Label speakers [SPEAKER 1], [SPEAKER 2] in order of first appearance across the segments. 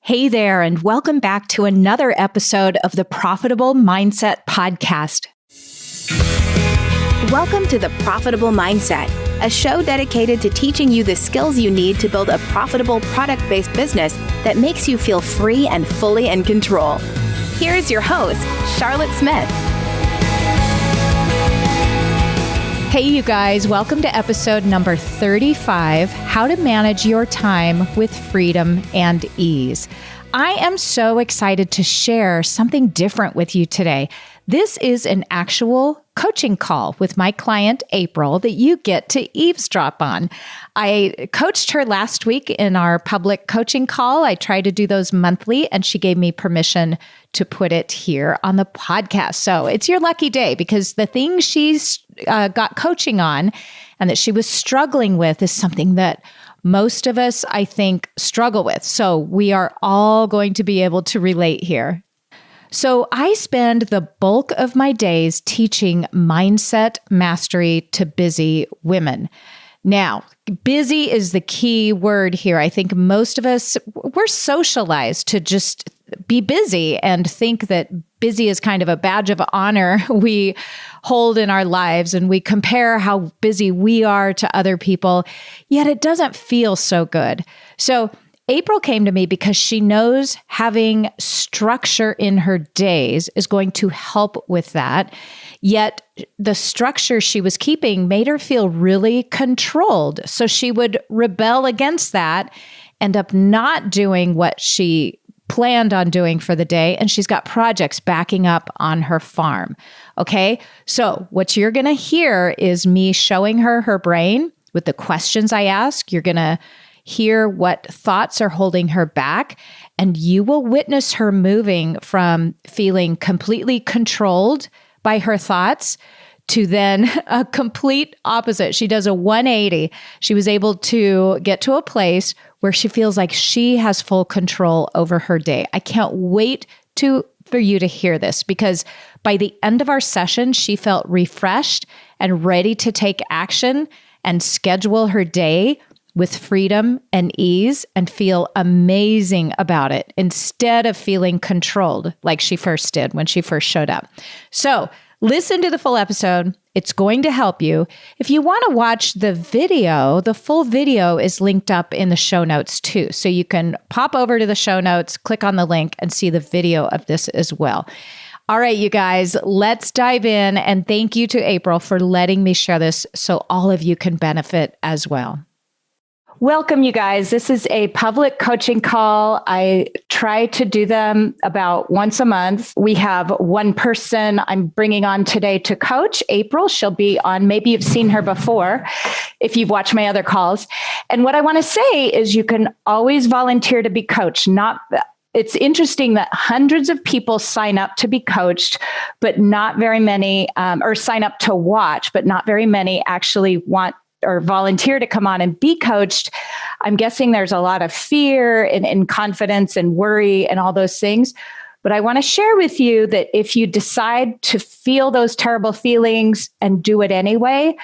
[SPEAKER 1] Hey there, and welcome back to another episode of the Profitable Mindset Podcast.
[SPEAKER 2] Welcome to the Profitable Mindset, a show dedicated to teaching you the skills you need to build a profitable product-based business that makes you feel free and fully in control. Here is your host, Charlotte Smith.
[SPEAKER 1] Hey, you guys, welcome to episode number 35, How to Manage Your Time with Freedom and Ease. I am so excited to share something different with you today. This is an actual coaching call with my client, April, that you get to eavesdrop on. I coached her last week in our public coaching call. I try to do those monthly, and she gave me permission to put it here on the podcast. So it's your lucky day, because the thing she's got coaching on and that she was struggling with is something that most of us, I think, struggle with. So we are all going to be able to relate here. So I spend the bulk of my days teaching mindset mastery to busy women. Now, busy is the key word here. I think most of us, we're socialized to just be busy and think that busy is kind of a badge of honor we hold in our lives, and we compare how busy we are to other people, yet it doesn't feel so good. So April came to me because she knows having structure in her days is going to help with that. Yet the structure she was keeping made her feel really controlled. So she would rebel against that, end up not doing what she planned on doing for the day, and she's got projects backing up on her farm. Okay, so what you're going to hear is me showing her brain with the questions I ask. You're going to hear what thoughts are holding her back, and you will witness her moving from feeling completely controlled by her thoughts to then a complete opposite. She does a 180. She was able to get to a place where she feels like she has full control over her day. I can't wait for you to hear this, because by the end of our session, she felt refreshed and ready to take action and schedule her day with freedom and ease and feel amazing about it, instead of feeling controlled like she first did when she first showed up. So listen to the full episode. It's going to help you. If you want to watch the video, the full video is linked up in the show notes too. So you can pop over to the show notes, click on the link, and see the video of this as well. All right, you guys, let's dive in. And thank you to April for letting me share this so all of you can benefit as well. Welcome, you guys. This is a public coaching call. I try to do them about once a month. We have one person I'm bringing on today to coach, April. She'll be on. Maybe you've seen her before if you've watched my other calls. And what I want to say is you can always volunteer to be coached. It's interesting that hundreds of people sign up to be coached, but not very many, or sign up to watch, but not very many actually want or volunteer to come on and be coached. I'm guessing there's a lot of fear and confidence and worry and all those things. But I want to share with you that if you decide to feel those terrible feelings and do it anyway,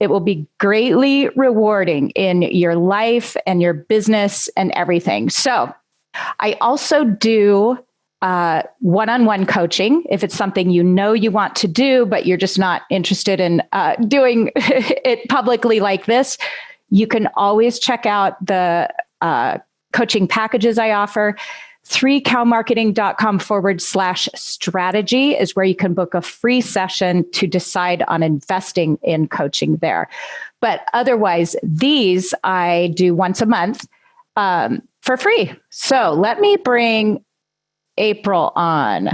[SPEAKER 1] it will be greatly rewarding in your life and your business and everything. So I also do one-on-one coaching. If it's something you know you want to do, but you're just not interested in doing it publicly like this, you can always check out the coaching packages I offer. 3cowmarketing.com/strategy is where you can book a free session to decide on investing in coaching there. But otherwise, these I do once a month for free. So let me bring April on.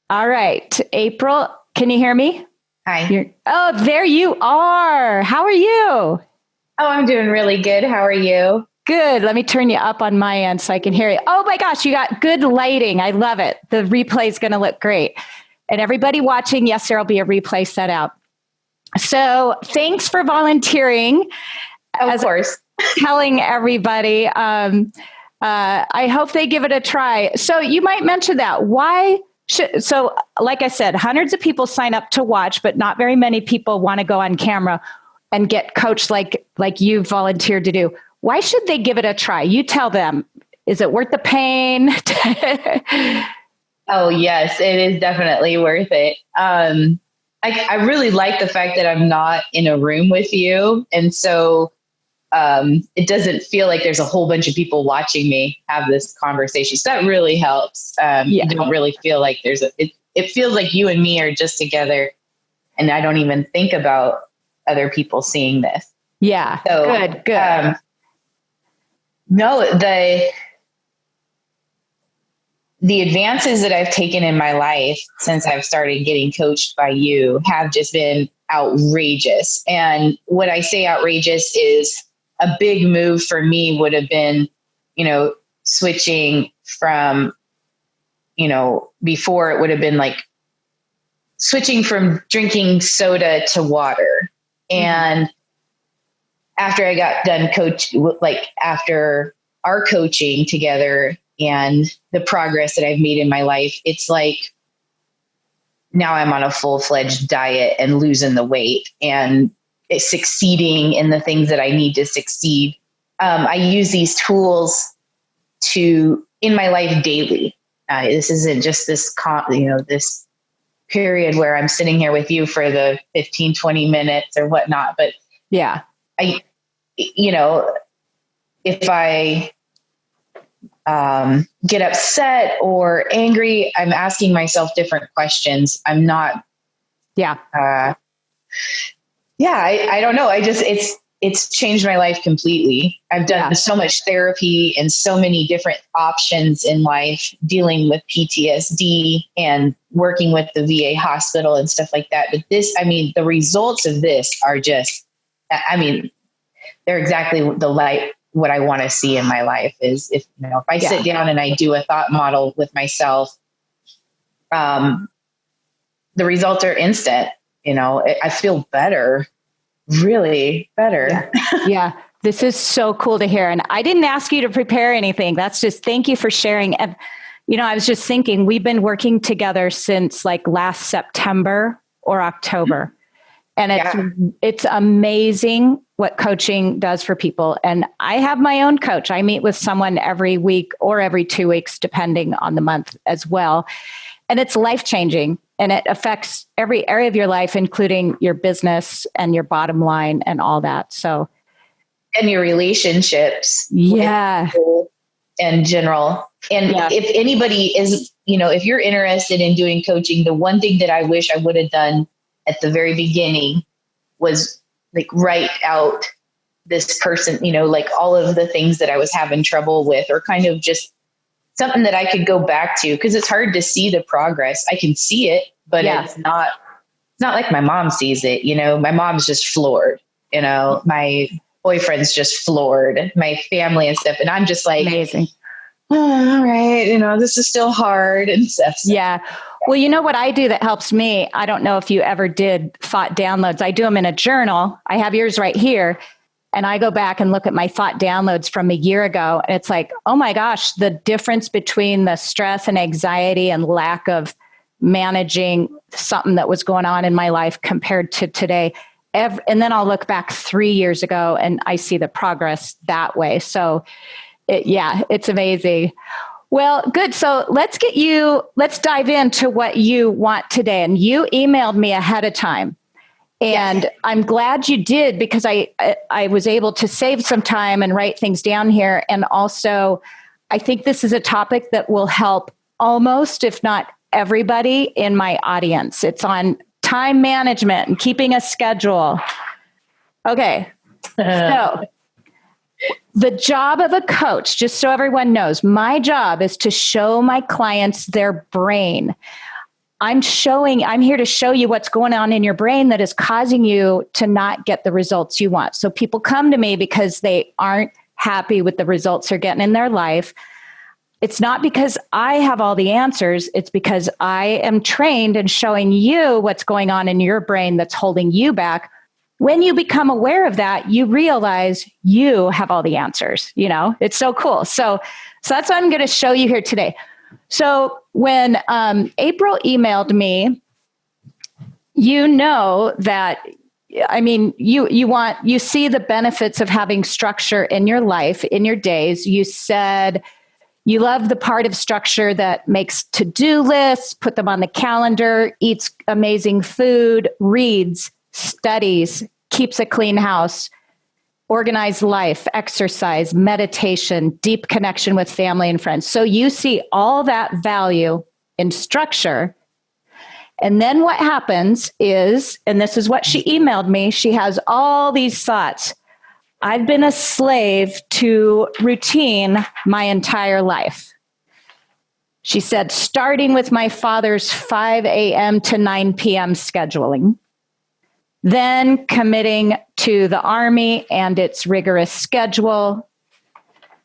[SPEAKER 1] All right, April, can you hear me?
[SPEAKER 3] Hi.
[SPEAKER 1] There you are. How are you?
[SPEAKER 3] Oh, I'm doing really good. How are you?
[SPEAKER 1] Good. Let me turn you up on my end so I can hear you. Oh my gosh, you got good lighting. I love it. The replay is going to look great. And everybody watching, yes, there'll be a replay set out. So thanks for volunteering.
[SPEAKER 3] Of course.
[SPEAKER 1] Telling everybody. I hope they give it a try. So you might mention that. So like I said, hundreds of people sign up to watch, but not very many people want to go on camera and get coached like you volunteered to do. Why should they give it a try? You tell them. Is it worth the pain?
[SPEAKER 3] Oh, yes, it is definitely worth it. I really like the fact that I'm not in a room with you. And so it doesn't feel like there's a whole bunch of people watching me have this conversation. So that really helps. You don't really feel like it feels like you and me are just together. And I don't even think about other people seeing this.
[SPEAKER 1] Yeah.
[SPEAKER 3] So,
[SPEAKER 1] good.
[SPEAKER 3] No, the advances that I've taken in my life since I've started getting coached by you have just been outrageous. And what I say outrageous is a big move for me would have been, switching from, before it would have been like switching from drinking soda to water. And after I got done after our coaching together and the progress that I've made in my life, it's like now I'm on a full-fledged diet and losing the weight and succeeding in the things that I need to succeed. I use these tools in my life daily. This isn't just this period where I'm sitting here with you for the 15, 20 minutes or whatnot. But
[SPEAKER 1] yeah,
[SPEAKER 3] if I get upset or angry, I'm asking myself different questions. I'm not.
[SPEAKER 1] Yeah.
[SPEAKER 3] I don't know. It's changed my life completely. I've done so much therapy and so many different options in life, dealing with PTSD and working with the VA hospital and stuff like that. But the results of this are just, they're exactly what I want to see in my life is if I sit down and I do a thought model with myself, the results are instant. I feel better, really better.
[SPEAKER 1] Yeah. This is so cool to hear. And I didn't ask you to prepare anything. That's just, thank you for sharing. And, I was just thinking, we've been working together since like last September or October. And it's amazing what coaching does for people. And I have my own coach. I meet with someone every week or every 2 weeks, depending on the month as well. And it's life-changing. And it affects every area of your life, including your business and your bottom line and all that. So,
[SPEAKER 3] and your relationships.
[SPEAKER 1] Yeah.
[SPEAKER 3] With people in general. And if anybody is, if you're interested in doing coaching, the one thing that I wish I would have done at the very beginning was like write out this person, like all of the things that I was having trouble with, or kind of just something that I could go back to, because it's hard to see the progress. I can see it, but it's not like my mom sees it. My mom's just floored, my boyfriend's just floored, my family and stuff. And I'm just like,
[SPEAKER 1] amazing.
[SPEAKER 3] Oh, all right. This is still hard and stuff. So.
[SPEAKER 1] Yeah. Well, what I do that helps me, I don't know if you ever did thought downloads. I do them in a journal. I have yours right here. And I go back and look at my thought downloads from a year ago. And it's like, oh my gosh, the difference between the stress and anxiety and lack of managing something that was going on in my life compared to today. And then I'll look back 3 years ago and I see the progress that way. So it's amazing. Well, good. So let's dive into what you want today. And you emailed me ahead of time. And I'm glad you did, because I was able to save some time and write things down here. And also, I think this is a topic that will help almost, if not everybody in my audience. It's on time management and keeping a schedule. Okay. So the job of a coach, just so everyone knows, my job is to show my clients their brain. I'm here to show you what's going on in your brain that is causing you to not get the results you want. So people come to me because they aren't happy with the results they're getting in their life. It's not because I have all the answers. It's because I am trained in showing you what's going on in your brain that's holding you back. When you become aware of that, you realize you have all the answers. It's so cool. So that's what I'm going to show you here today. So when April emailed me, that, you see the benefits of having structure in your life, in your days. You said You love the part of structure that makes to-do lists, put them on the calendar, eats amazing food, reads, studies, keeps a clean house, organized life, exercise, meditation, deep connection with family and friends. So you see all that value in structure. And then what happens is, and this is what she emailed me, she has all these thoughts. I've been a slave to routine my entire life. She said, starting with my father's 5 a.m. to 9 p.m. scheduling, then committing to the Army and its rigorous schedule,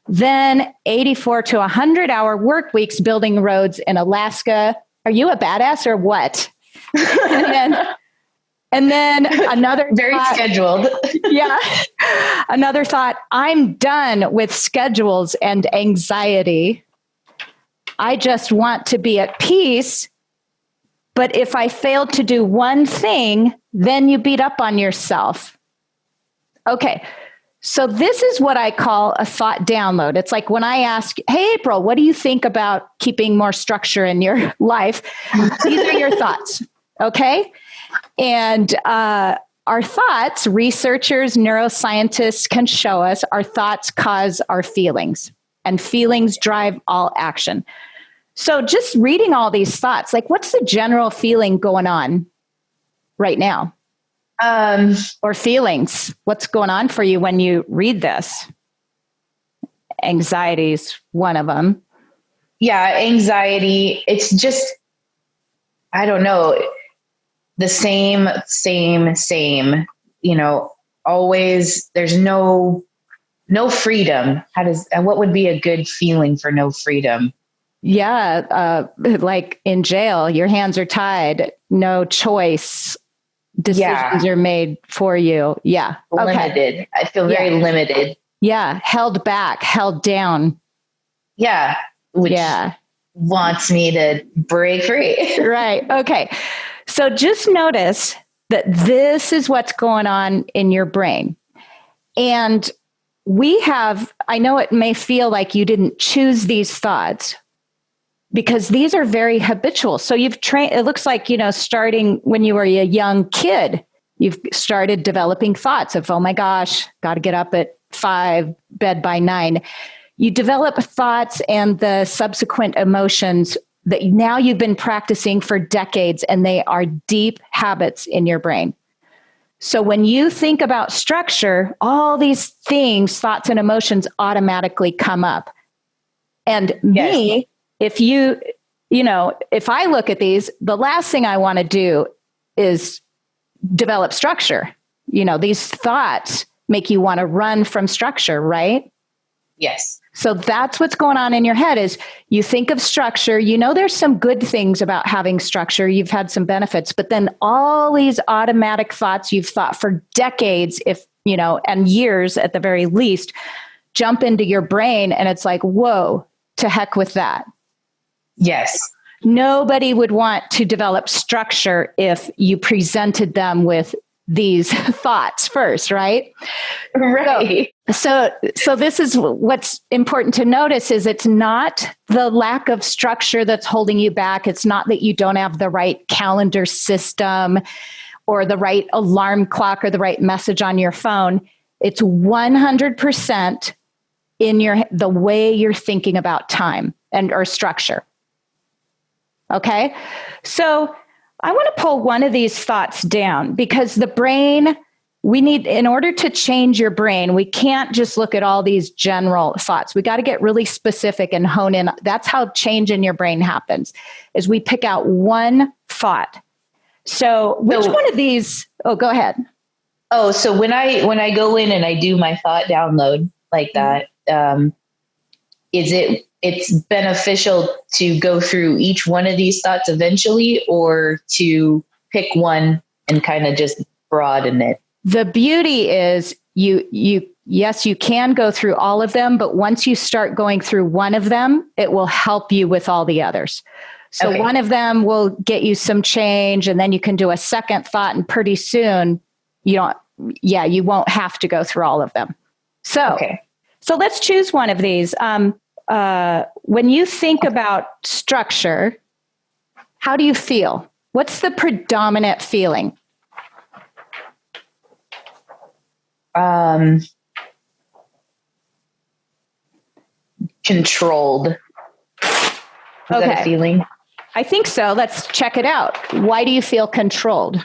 [SPEAKER 1] then 84 to 100-hour work weeks building roads in Alaska. Are you a badass or what? and then another
[SPEAKER 3] very
[SPEAKER 1] thought,
[SPEAKER 3] scheduled.
[SPEAKER 1] Yeah. Another thought, I'm done with schedules and anxiety. I just want to be at peace. But if I fail to do one thing, then you beat up on yourself. Okay. So this is what I call a thought download. It's like when I ask, hey, April, what do you think about keeping more structure in your life? These are your thoughts. Okay. And our thoughts, researchers, neuroscientists can show us our thoughts cause our feelings, and feelings drive all action. So just reading all these thoughts, like what's the general feeling going on right now? Or feelings? What's going on for you when you read this? Anxiety is one of them.
[SPEAKER 3] Yeah, anxiety. It's just, I don't know, the same, always, there's no freedom. What would be a good feeling for no freedom?
[SPEAKER 1] Yeah. Like in jail, your hands are tied, no choice. Decisions are made for you. Yeah.
[SPEAKER 3] Limited. Okay. I feel very limited.
[SPEAKER 1] Yeah. Held back, held down.
[SPEAKER 3] Yeah. Which wants me to break free.
[SPEAKER 1] Right. Okay. So just notice that this is what's going on in your brain. And I know it may feel like you didn't choose these thoughts, because these are very habitual. So you've trained, it looks like, starting when you were a young kid, you've started developing thoughts of, oh my gosh, got to get up at 5, bed by 9. You develop thoughts and the subsequent emotions that now you've been practicing for decades, and they are deep habits in your brain. So when you think about structure, all these things, thoughts and emotions automatically come up. And me, if if I look at these, the last thing I want to do is develop structure. These thoughts make you want to run from structure, right?
[SPEAKER 3] Yes.
[SPEAKER 1] So that's what's going on in your head is you think of structure, there's some good things about having structure. You've had some benefits, but then all these automatic thoughts you've thought for decades, and years at the very least, jump into your brain. And it's like, whoa, to heck with that.
[SPEAKER 3] Yes.
[SPEAKER 1] Nobody would want to develop structure if you presented them with these thoughts first, right?
[SPEAKER 3] Right.
[SPEAKER 1] So this is what's important to notice is it's not the lack of structure that's holding you back. It's not that you don't have the right calendar system or the right alarm clock or the right message on your phone. It's 100% in the way you're thinking about time or structure. Okay. So I want to pull one of these thoughts down because the brain, in order to change your brain, we can't just look at all these general thoughts. We got to get really specific and hone in. That's how change in your brain happens, is we pick out one thought. So which one of these, go ahead.
[SPEAKER 3] Oh, so when I go in and I do my thought download like that, it's beneficial to go through each one of these thoughts eventually, or to pick one and kind of just broaden it?
[SPEAKER 1] The beauty is yes, you can go through all of them, but once you start going through one of them, it will help you with all the others. So one of them will get you some change, and then you can do a second thought, and pretty soon you won't have to go through all of them. So let's choose one of these. when you think about structure, how do you feel? What's the predominant feeling?
[SPEAKER 3] Controlled. Is that a feeling?
[SPEAKER 1] I think so. Let's check it out. Why do you feel controlled?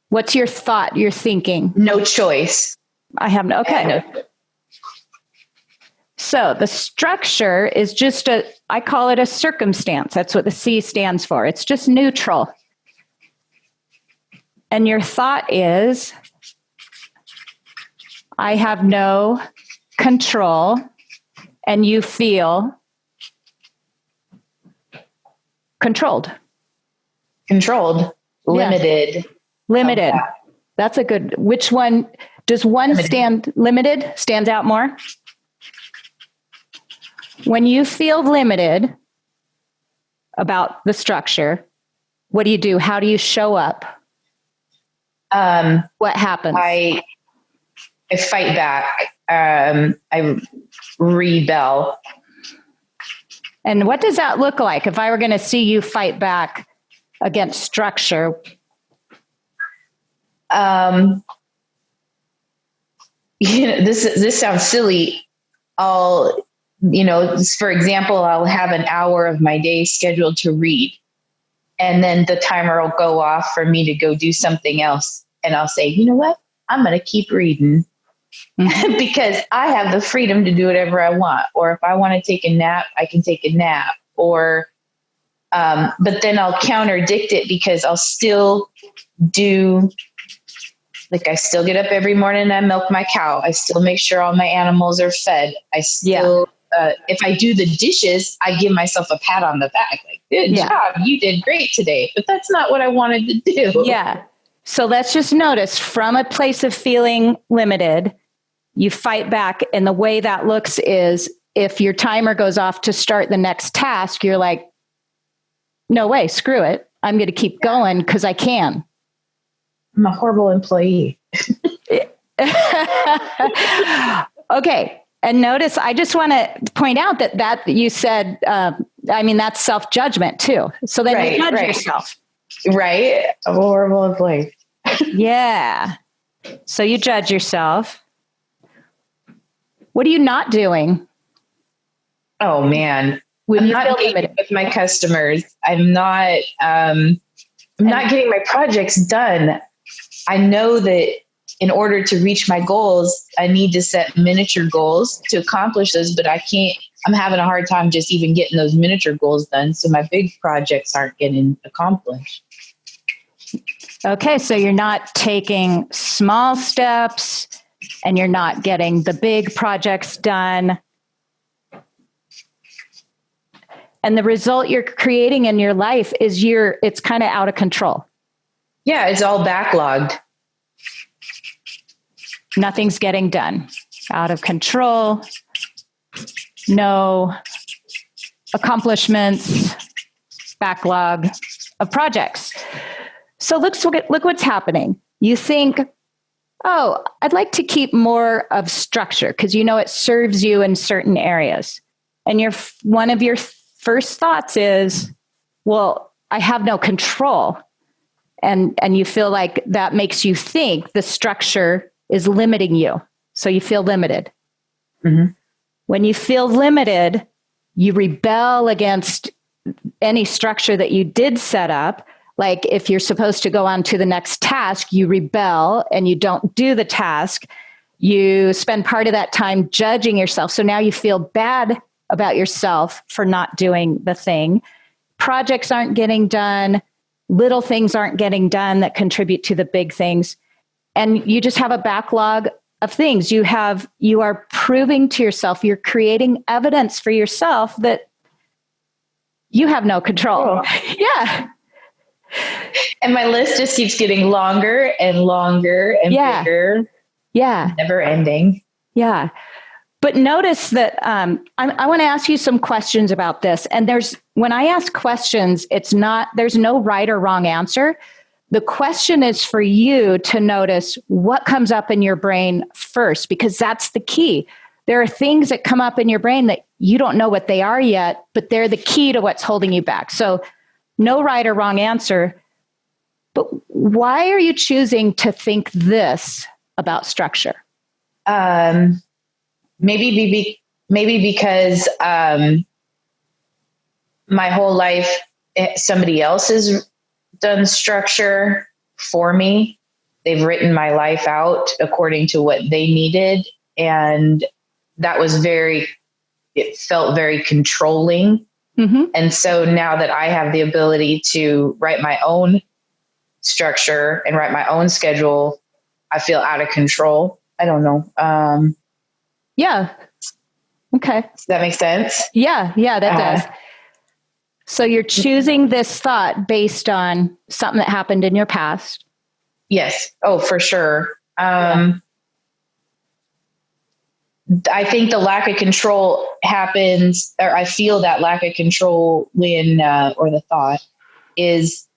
[SPEAKER 1] What's your thought? You're thinking?
[SPEAKER 3] No choice.
[SPEAKER 1] I have no. Okay. So the structure is just I call it a circumstance. That's what the C stands for. It's just neutral. And your thought is, I have no control, and you feel controlled.
[SPEAKER 3] Controlled. Limited.
[SPEAKER 1] Yeah. Limited. That's a good, which one, does one stands out more? When you feel limited about the structure, what do you do? How do you show up? What happens?
[SPEAKER 3] I fight back. I rebel.
[SPEAKER 1] And what does that look like? If I were going to see you fight back against structure?
[SPEAKER 3] This sounds silly. For example, I'll have an hour of my day scheduled to read, and then the timer will go off for me to go do something else. And I'll say, you know what? I'm going to keep reading because I have the freedom to do whatever I want. Or if I want to take a nap, I can take a nap. Or, but then I'll counterdict it because I'll still do, I still get up every morning and I milk my cow. I still make sure all my animals are fed. I still, if I do the dishes, I give myself a pat on the back. Good job. You did great today. But that's not what I wanted to do.
[SPEAKER 1] Yeah. So let's just notice, from a place of feeling limited, you fight back. And the way that looks is, if your timer goes off to start the next task, you're like, no way, screw it. I'm going to keep going because I can.
[SPEAKER 3] I'm a horrible employee.
[SPEAKER 1] Okay. And notice, I just want to point out that you said, that's self-judgment too. So then you judge yourself.
[SPEAKER 3] Right. I'm a horrible employee.
[SPEAKER 1] Yeah. So you judge yourself. What are you not doing?
[SPEAKER 3] Oh man. I'm not engaging with my customers. I'm not getting my projects done. I know that in order to reach my goals, I need to set miniature goals to accomplish those, but I'm having a hard time just even getting those miniature goals done. So my big projects aren't getting accomplished.
[SPEAKER 1] Okay. So you're not taking small steps and you're not getting the big projects done. And the result you're creating in your life is it's kind of out of control.
[SPEAKER 3] Yeah. It's all backlogged.
[SPEAKER 1] Nothing's getting done. Out of control. No accomplishments. Backlog of projects. So look what's happening. You think, oh, I'd like to keep more of structure because it serves you in certain areas. And one of your first thoughts is, well, I have no control. And you feel like that makes you think the structure is limiting you. So you feel limited. Mm-hmm. When you feel limited, you rebel against any structure that you did set up. Like if you're supposed to go on to the next task, you rebel and you don't do the task. You spend part of that time judging yourself. So now you feel bad about yourself for not doing the thing. Projects aren't getting done. Little things aren't getting done that contribute to the big things. And you just have a backlog of things. You are proving to yourself, you're creating evidence for yourself that you have no control. Oh. Yeah.
[SPEAKER 3] And my list just keeps getting longer and longer and bigger.
[SPEAKER 1] Yeah.
[SPEAKER 3] Never ending.
[SPEAKER 1] Yeah. But notice that I want to ask you some questions about this. And when I ask questions, there's no right or wrong answer, the question is for you to notice what comes up in your brain first, because that's the key. There are things that come up in your brain that you don't know what they are yet, but they're the key to what's holding you back. So no right or wrong answer, but why are you choosing to think this about structure?
[SPEAKER 3] Maybe because my whole life, somebody else has done structure for me. They've written my life out according to what they needed. And that was it felt very controlling. Mm-hmm. And so now that I have the ability to write my own structure and write my own schedule, I feel out of control. I don't know.
[SPEAKER 1] Yeah. Okay.
[SPEAKER 3] Does that make sense?
[SPEAKER 1] Yeah, that does. So you're choosing this thought based on something that happened in your past?
[SPEAKER 3] Yes. Oh, for sure. I think the lack of control happens, or I feel that lack of control when, or the thought is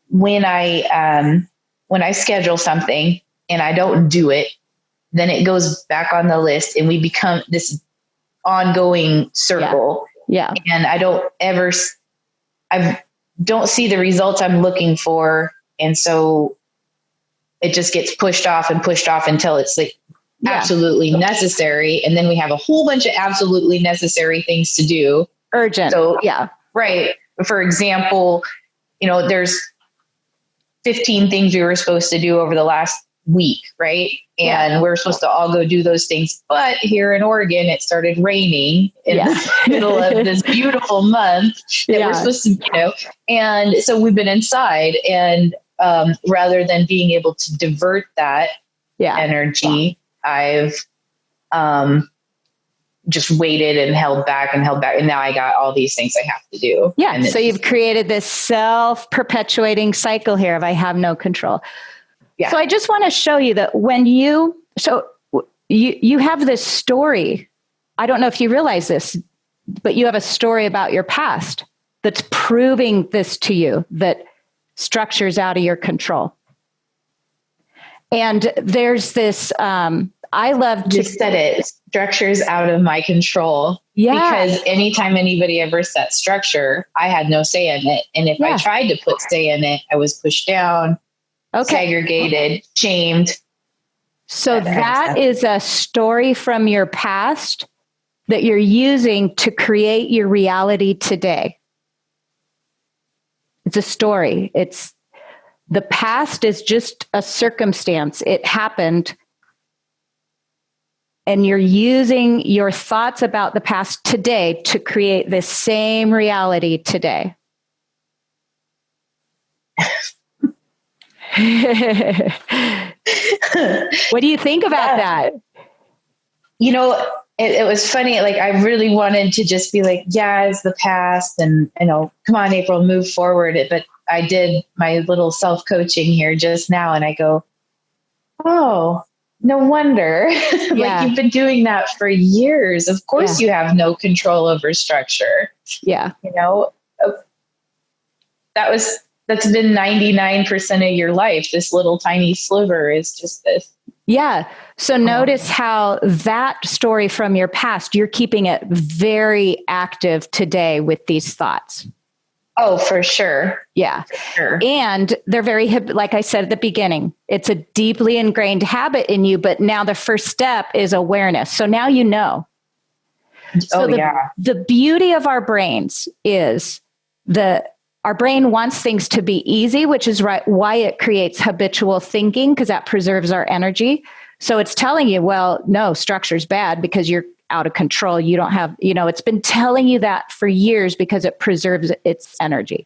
[SPEAKER 3] when I schedule something and I don't do it, then it goes back on the list and we become this ongoing circle.
[SPEAKER 1] Yeah.
[SPEAKER 3] And I don't see the results I'm looking for. And so it just gets pushed off until it's like absolutely necessary. And then we have a whole bunch of absolutely necessary things to do.
[SPEAKER 1] Urgent.
[SPEAKER 3] So, right. For example, there's 15 things we were supposed to do over the last week, right? And we're supposed to all go do those things. But here in Oregon, it started raining in the middle of this beautiful month that we're supposed to, and so we've been inside, and rather than being able to divert that energy, I've just waited and held back. And now I got all these things I have to do.
[SPEAKER 1] Yeah. So you've created this self-perpetuating cycle here of I have no control. Yeah. So I just want to show you that when you have this story, I don't know if you realize this, but you have a story about your past that's proving this to you, that structure's out of your control. And there's this, I love to
[SPEAKER 3] said it, structure's out of my control. Yeah. Because anytime anybody ever set structure, I had no say in it. And if I tried to put say in it, I was pushed down, segregated, shamed.
[SPEAKER 1] So that is a story from your past that you're using to create your reality today. It's a story. The past is just a circumstance. It happened. And you're using your thoughts about the past today to create this same reality today. What do you think about that?
[SPEAKER 3] It was funny. Like, I really wanted to just be like, it's the past, and come on, April, move forward. But I did my little self-coaching here just now, and I go, oh, no wonder. Like, you've been doing that for years. Of course you have no control over structure. Yeah. That's been 99% of your life. This little tiny sliver is just this.
[SPEAKER 1] Yeah. So notice how that story from your past, you're keeping it very active today with these thoughts.
[SPEAKER 3] Oh, for sure.
[SPEAKER 1] Yeah. For sure. And they're very, like I said at the beginning, it's a deeply ingrained habit in you, but now the first step is awareness. So now you know. So the beauty of our brains is our brain wants things to be easy, which is why it creates habitual thinking, because that preserves our energy. So it's telling you, well, no, structure's bad because you're out of control. You don't have, it's been telling you that for years because it preserves its energy.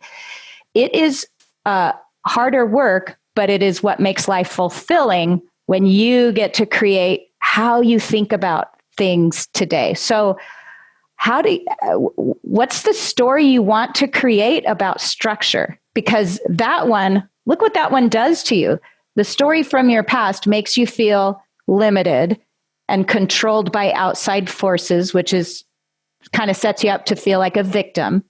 [SPEAKER 1] It is harder work, but it is what makes life fulfilling when you get to create how you think about things today. So what's the story you want to create about structure? Because that one, look what that one does to you. The story from your past makes you feel limited and controlled by outside forces, which is kind of sets you up to feel like a victim.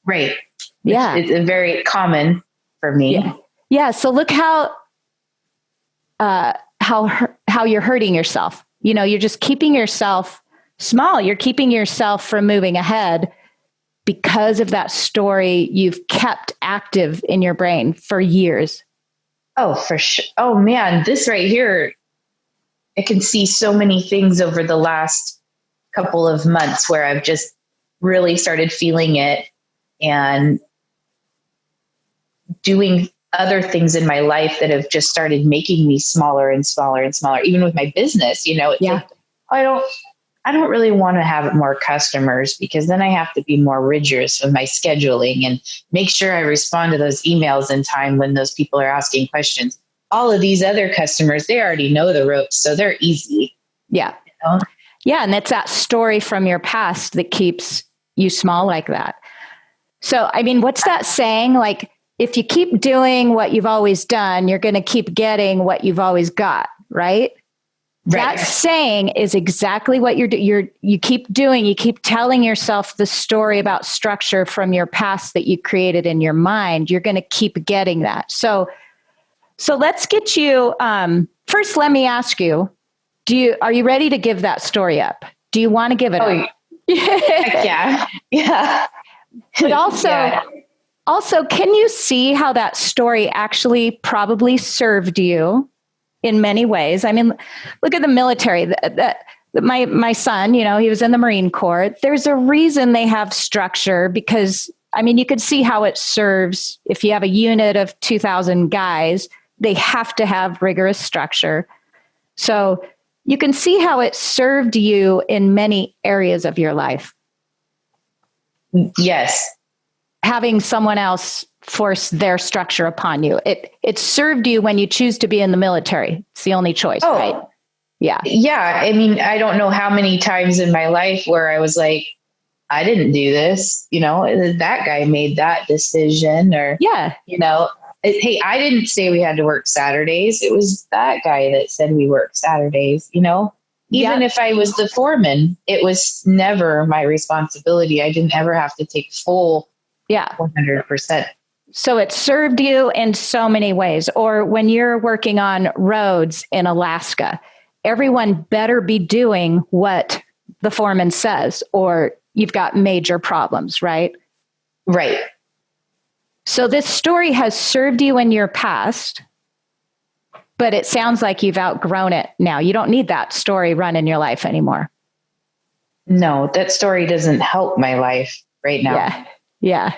[SPEAKER 3] Right.
[SPEAKER 1] Yeah.
[SPEAKER 3] It's very common for me.
[SPEAKER 1] Yeah. So look how you're hurting yourself. You know, you're just keeping yourself small. You're keeping yourself from moving ahead because of that story you've kept active in your brain for years.
[SPEAKER 3] Oh, for sure. Oh man, this right here, I can see so many things over the last couple of months where I've just really started feeling it and doing other things in my life that have just started making me smaller and smaller and smaller. Even with my business, you know, I don't really want to have more customers because then I have to be more rigorous with my scheduling and make sure I respond to those emails in time when those people are asking questions. All of these other customers, they already know the ropes, so they're easy.
[SPEAKER 1] Yeah.
[SPEAKER 3] You know?
[SPEAKER 1] Yeah. And it's that story from your past that keeps you small like that. So, I mean, what's that saying? Like, if you keep doing what you've always done, you're going to keep getting what you've always got, right? That saying is exactly what you keep doing. You keep telling yourself the story about structure from your past that you created in your mind. You're going to keep getting that. So let's get you, first, let me ask you, are you ready to give that story up? Do you want to give it up?
[SPEAKER 3] Yeah. Yeah.
[SPEAKER 1] But also, can you see how that story actually probably served you in many ways? I mean, look at the military. My son, you know, he was in the Marine Corps. There's a reason they have structure because, I mean, you could see how it serves. If you have a unit of 2,000 guys, they have to have rigorous structure. So you can see how it served you in many areas of your life.
[SPEAKER 3] Yes.
[SPEAKER 1] Having someone else force their structure upon you. It served you when you choose to be in the military. It's the only choice, right? Yeah.
[SPEAKER 3] Yeah. I mean, I don't know how many times in my life where I was like, I didn't do this, you know, that guy made that decision or, you know, hey, I didn't say we had to work Saturdays. It was that guy that said we work Saturdays, you know? Even if I was the foreman, it was never my responsibility. I didn't ever have to take full 100%.
[SPEAKER 1] So it served you in so many ways. Or when you're working on roads in Alaska, everyone better be doing what the foreman says, or you've got major problems, right?
[SPEAKER 3] Right.
[SPEAKER 1] So this story has served you in your past, but it sounds like you've outgrown it now. You don't need that story run in your life anymore.
[SPEAKER 3] No, that story doesn't help my life right now.
[SPEAKER 1] Yeah.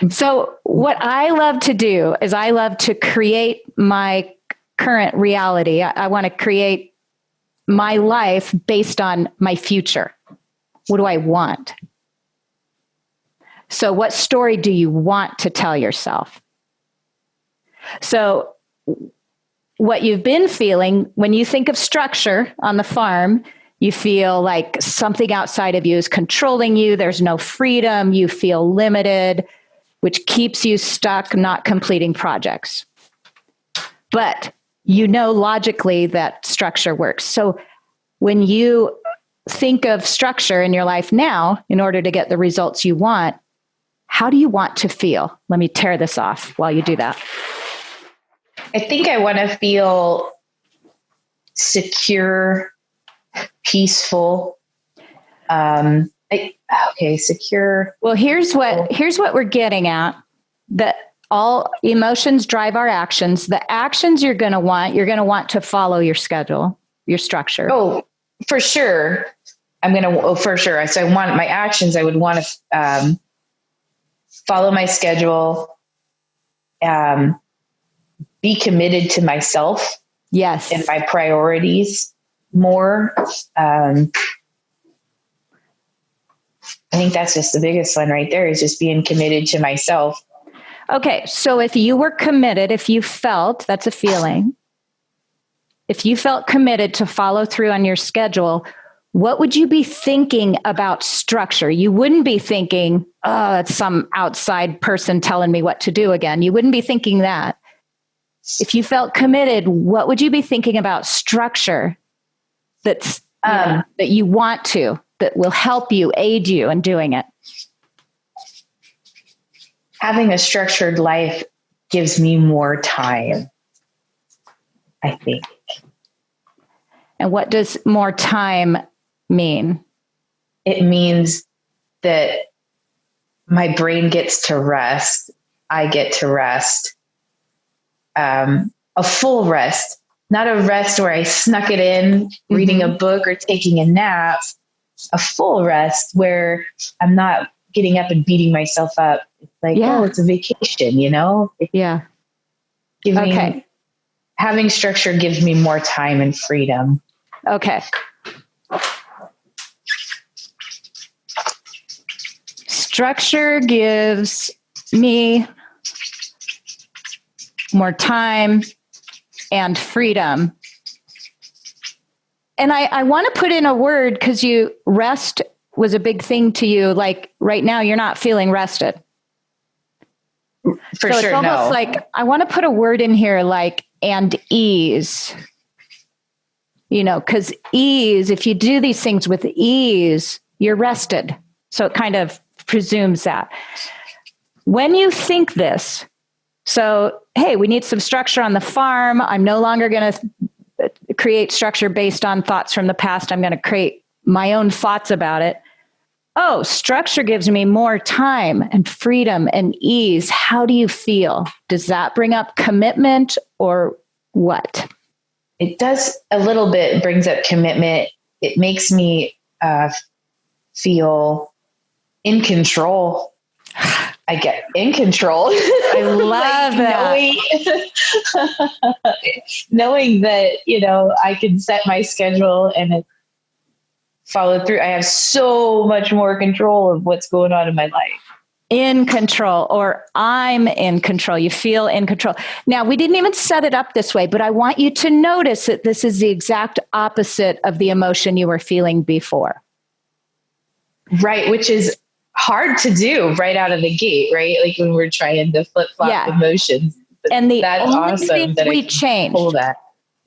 [SPEAKER 1] So what I love to do is I love to create my current reality. I want to create my life based on my future. What do I want? So what story do you want to tell yourself? So what you've been feeling when you think of structure on the farm, you feel like something outside of you is controlling you. There's no freedom. You feel limited, which keeps you stuck, not completing projects. But you know logically that structure works. So when you think of structure in your life now, in order to get the results you want, how do you want to feel? Let me tear this off while you do that.
[SPEAKER 3] I think I want to feel secure, peaceful. Secure.
[SPEAKER 1] Well, here's what we're getting at. That all emotions drive our actions. The actions you're going to want to follow your schedule, your structure.
[SPEAKER 3] Oh, for sure. For sure. So I want my actions. I would want to follow my schedule, be committed to myself.
[SPEAKER 1] Yes.
[SPEAKER 3] And my priorities more. I think that's just the biggest one right there, is just being committed to myself.
[SPEAKER 1] Okay. So if you were committed, if you felt, that's a feeling, if you felt committed to follow through on your schedule, what would you be thinking about structure? You wouldn't be thinking, oh, it's some outside person telling me what to do again. You wouldn't be thinking that. If you felt committed, what would you be thinking about structure that you want to, that will help you, aid you in doing it?
[SPEAKER 3] Having a structured life gives me more time, I think.
[SPEAKER 1] And what does more time mean?
[SPEAKER 3] It means that my brain gets to rest. I get to rest. A full rest, not a rest where I snuck it in reading a book or taking a nap. A full rest where I'm not getting up and beating myself up. It's like, oh, it's a vacation, you know? Having structure gives me more time and freedom.
[SPEAKER 1] Okay. Structure gives me more time and freedom. And I want to put in a word because rest was a big thing to you. Like right now, you're not feeling rested.
[SPEAKER 3] For
[SPEAKER 1] so
[SPEAKER 3] sure,
[SPEAKER 1] it's almost like I want to put a word in here like and ease. You know, because ease, if you do these things with ease, you're rested. So it kind of presumes that. When you think this, so, hey, we need some structure on the farm. I'm no longer going to create structure based on thoughts from the past. I'm going to create my own thoughts about it. Oh, structure gives me more time and freedom and ease. How do you feel? Does that bring up commitment or what?
[SPEAKER 3] It does a little bit, brings up commitment. It makes me feel in control. I get in control.
[SPEAKER 1] I love
[SPEAKER 3] that. Knowing that, you know, I can set my schedule and it follow through. I have so much more control of what's going on in my life.
[SPEAKER 1] In control, or I'm in control. You feel in control. Now, we didn't even set it up this way, but I want you to notice that this is the exact opposite of the emotion you were feeling before.
[SPEAKER 3] Right, which is hard to do right out of the gate, right? Like when we're trying to flip-flop emotions.
[SPEAKER 1] And
[SPEAKER 3] that's awesome that
[SPEAKER 1] we changed.
[SPEAKER 3] Pull that.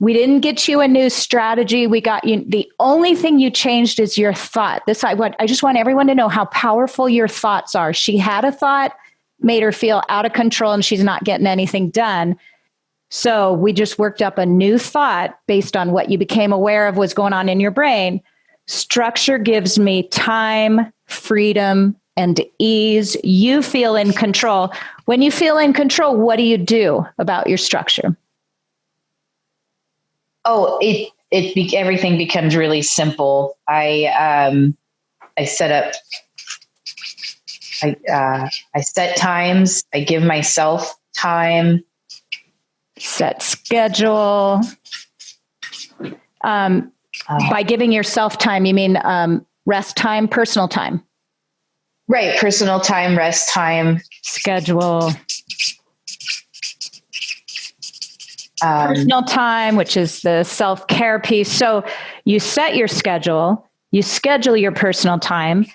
[SPEAKER 1] We didn't get you a new strategy. We got you. The only thing you changed is your thought. I just want everyone to know how powerful your thoughts are. She had a thought, made her feel out of control, and she's not getting anything done. So we just worked up a new thought based on what you became aware of was going on in your brain. Structure gives me time, freedom, and ease. You feel in control. When you feel in control, what do you do about your structure?
[SPEAKER 3] Oh, everything becomes really simple. I set up, I set times. I give myself time.
[SPEAKER 1] Set schedule. By giving yourself time, you mean rest time, personal time?
[SPEAKER 3] Right. Personal time, rest time.
[SPEAKER 1] Schedule. Personal time, which is the self-care piece. So you set your schedule, you schedule your personal time.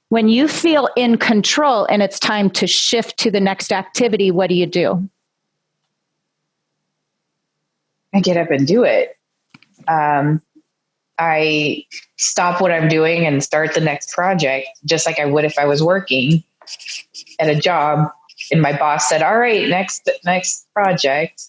[SPEAKER 1] When you feel in control and it's time to shift to the next activity, what do you do?
[SPEAKER 3] I get up and do it. I stop what I'm doing and start the next project, just like I would if I was working at a job and my boss said, all right, next project.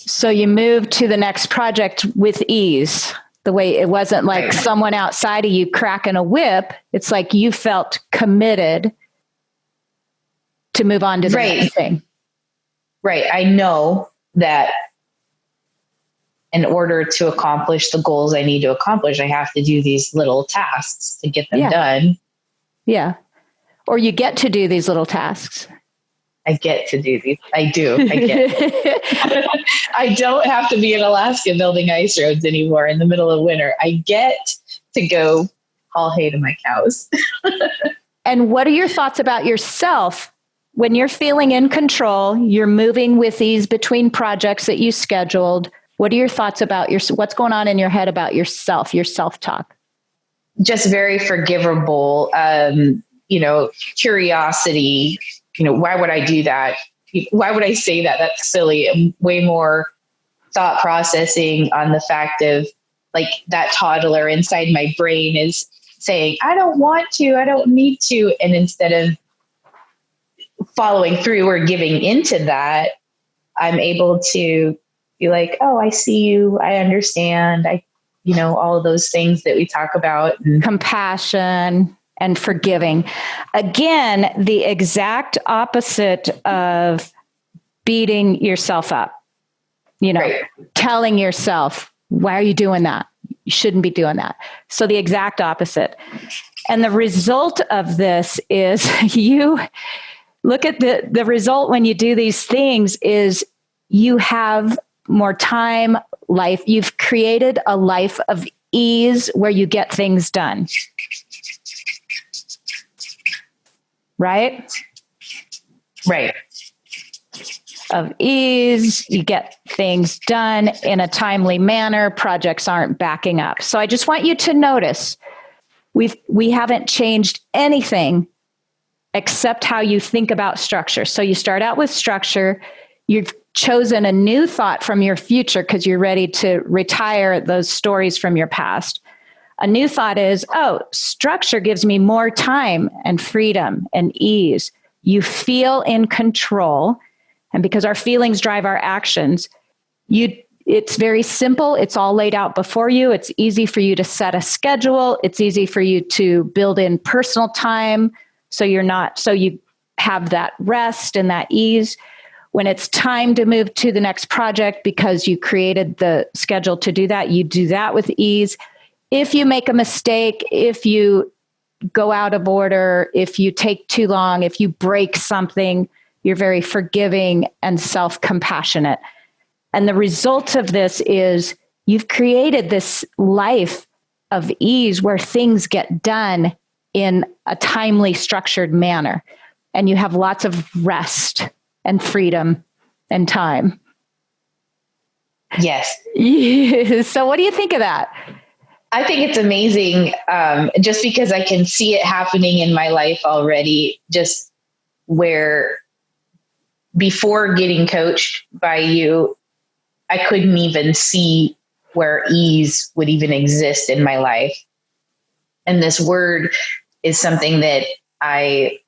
[SPEAKER 1] So you moved to the next project with ease. The way it wasn't like someone outside of you cracking a whip. It's like you felt committed to move on to the next thing.
[SPEAKER 3] Right. I know that in order to accomplish the goals I need to accomplish, I have to do these little tasks to get them done.
[SPEAKER 1] Yeah. Or you get to do these little tasks.
[SPEAKER 3] I get to do these. I do. I get I don't have to be in Alaska building ice roads anymore in the middle of winter. I get to go haul hay to my cows.
[SPEAKER 1] And what are your thoughts about yourself when you're feeling in control? You're moving with ease between projects that you scheduled. What are your thoughts about what's going on in your head about yourself, your self-talk?
[SPEAKER 3] Just very forgivable, curiosity. Why would I do that? Why would I say that? That's silly. And way more thought processing on the fact of like that toddler inside my brain is saying, I don't want to, I don't need to. And instead of following through or giving into that, I'm able to be like, oh, I see you. I understand. All of those things that we talk about.
[SPEAKER 1] Compassion and forgiving. Again, the exact opposite of beating yourself up,
[SPEAKER 3] Right.
[SPEAKER 1] Telling yourself, why are you doing that? You shouldn't be doing that. So the exact opposite. And the result of this is you look at the result when you do these things is you have more time, life. You've created a life of ease where you get things done. Right?
[SPEAKER 3] Right.
[SPEAKER 1] Of ease, you get things done in a timely manner. Projects aren't backing up. So I just want you to notice we haven't changed anything except how you think about structure. So you start out with structure. You've chosen a new thought from your future because you're ready to retire those stories from your past. A new thought is, oh, structure gives me more time and freedom and ease. You feel in control. And because our feelings drive our actions, it's very simple. It's all laid out before you. It's easy for you to set a schedule. It's easy for you to build in personal time. So you have that rest and that ease. When it's time to move to the next project because you created the schedule to do that, you do that with ease. If you make a mistake, if you go out of order, if you take too long, if you break something, you're very forgiving and self-compassionate. And the result of this is you've created this life of ease where things get done in a timely, structured manner. And you have lots of rest and freedom and time.
[SPEAKER 3] Yes.
[SPEAKER 1] So what do you think of that?
[SPEAKER 3] I think it's amazing, just because I can see it happening in my life already, just where before getting coached by you, I couldn't even see where ease would even exist in my life. And this word is something that I'm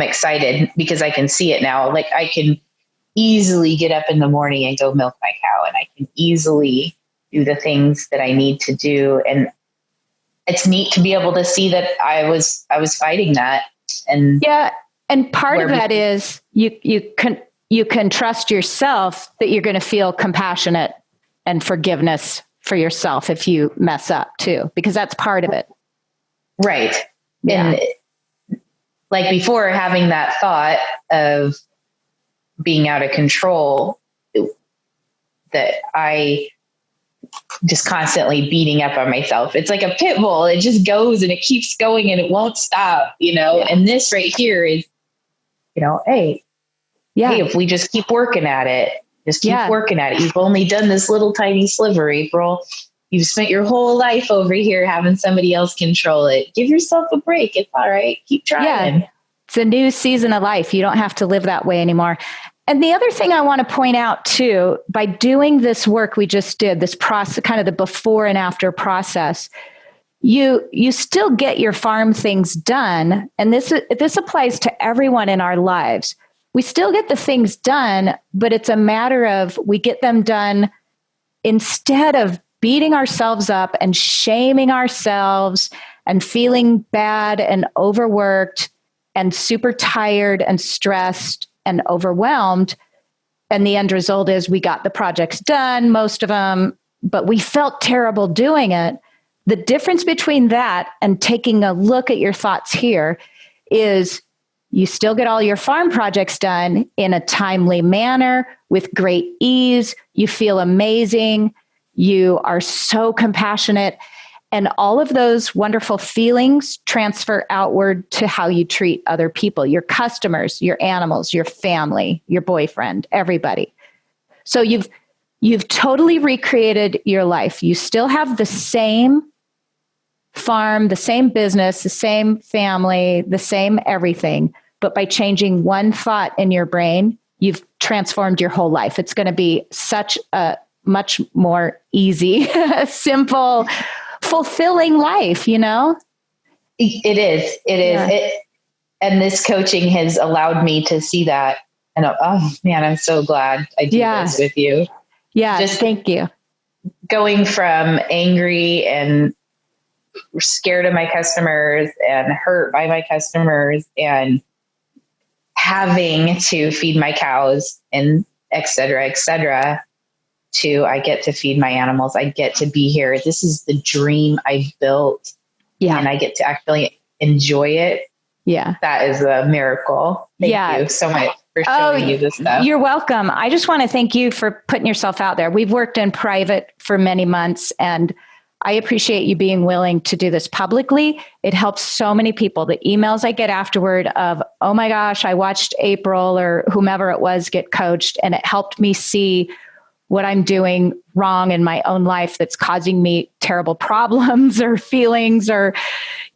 [SPEAKER 3] excited because I can see it now. Like I can easily get up in the morning and go milk my cow, and I can easily do the things that I need to do. And it's neat to be able to see that I was fighting that. And
[SPEAKER 1] yeah. And part of that is you can trust yourself that you're going to feel compassionate and forgiveness for yourself if you mess up too, because that's part of it.
[SPEAKER 3] Right.
[SPEAKER 1] Yeah.
[SPEAKER 3] And like before, having that thought of being out of control, that I just constantly beating up on myself. It's like a pit bull. It just goes and it keeps going and it won't stop,
[SPEAKER 1] Yeah.
[SPEAKER 3] And this right here is, hey, if we just keep working at it, working at it. You've only done this little tiny sliver, April. You've spent your whole life over here having somebody else control it. Give yourself a break. It's all right. Keep trying.
[SPEAKER 1] Yeah. It's a new season of life. You don't have to live that way anymore. And the other thing I want to point out too, by doing this work we just did, this process, kind of the before and after process, you still get your farm things done. And this applies to everyone in our lives. We still get the things done, but it's a matter of we get them done instead of beating ourselves up and shaming ourselves and feeling bad and overworked and super tired and stressed and overwhelmed. And the end result is we got the projects done, most of them, but we felt terrible doing it. The difference between that and taking a look at your thoughts here is you still get all your farm projects done in a timely manner with great ease. You feel amazing. You are so compassionate. And all of those wonderful feelings transfer outward to how you treat other people, your customers, your animals, your family, your boyfriend, everybody. So you've totally recreated your life. You still have the same farm, the same business, the same family, the same everything. But by changing one thought in your brain, you've transformed your whole life. It's going to be such a much more easy, simple, fulfilling life, It
[SPEAKER 3] is. It is. And this coaching has allowed me to see that And oh man, I'm so glad I do this with you.
[SPEAKER 1] Yeah. Thank you.
[SPEAKER 3] Going from angry and scared of my customers and hurt by my customers and having to feed my cows and et cetera, to I get to feed my animals. I get to be here. This is the dream I built. Yeah. And I get to actually enjoy it.
[SPEAKER 1] Yeah.
[SPEAKER 3] That is a miracle. Thank you so much for showing you this stuff.
[SPEAKER 1] You're welcome. I just want to thank you for putting yourself out there. We've worked in private for many months, and I appreciate you being willing to do this publicly. It helps so many people. The emails I get afterward of, oh my gosh, I watched April or whomever it was get coached, and it helped me see what I'm doing wrong in my own life that's causing me terrible problems or feelings, or,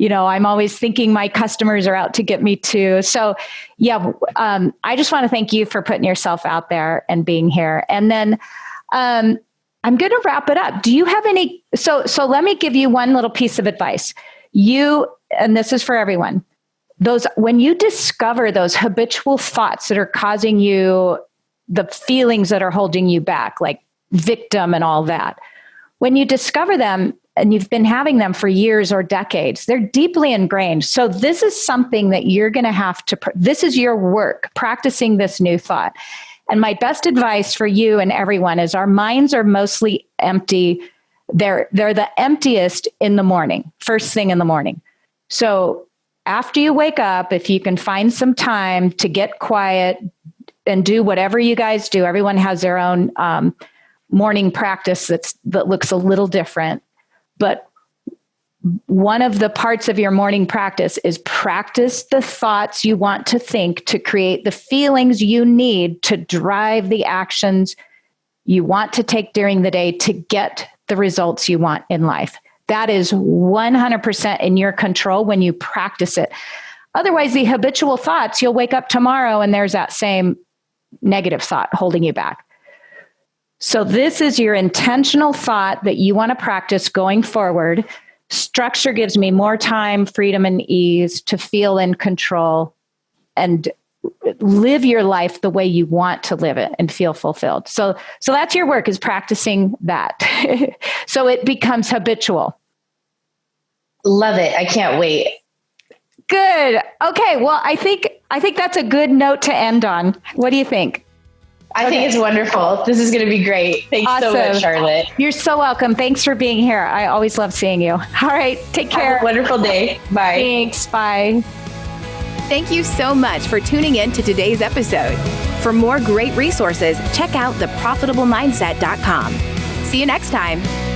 [SPEAKER 1] I'm always thinking my customers are out to get me too. So yeah, I just want to thank you for putting yourself out there and being here. And then I'm going to wrap it up. Do you have any, so let me give you one little piece of advice. And this is for everyone, when you discover those habitual thoughts that are causing you the feelings that are holding you back, like victim and all that, when you discover them and you've been having them for years or decades, they're deeply ingrained. So this is something that you're going to have to, this is your work, practicing this new thought. And my best advice for you and everyone is our minds are mostly empty. They're the emptiest in the morning, first thing in the morning. So after you wake up, if you can find some time to get quiet and do whatever you guys do, everyone has their own morning practice that looks a little different. But one of the parts of your morning practice is practice the thoughts you want to think to create the feelings you need to drive the actions you want to take during the day to get the results you want in life. That is 100% in your control when you practice it. Otherwise, the habitual thoughts, you'll wake up tomorrow and there's that same negative thought holding you back. So this is your intentional thought that you want to practice going forward. Structure gives me more time, freedom, and ease to feel in control and live your life the way you want to live it and feel fulfilled. So that's your work, is practicing that. So it becomes habitual.
[SPEAKER 3] Love it. I can't wait.
[SPEAKER 1] Good. Okay. Well, I think that's a good note to end on. What do you think?
[SPEAKER 3] I think it's wonderful. This is going to be great. Thanks so much, Charlotte.
[SPEAKER 1] You're so welcome. Thanks for being here. I always love seeing you. All right. Take care.
[SPEAKER 3] Have a wonderful day. Bye.
[SPEAKER 1] Thanks. Bye.
[SPEAKER 2] Thank you so much for tuning in to today's episode. For more great resources, check out theprofitablемindset.com. See you next time.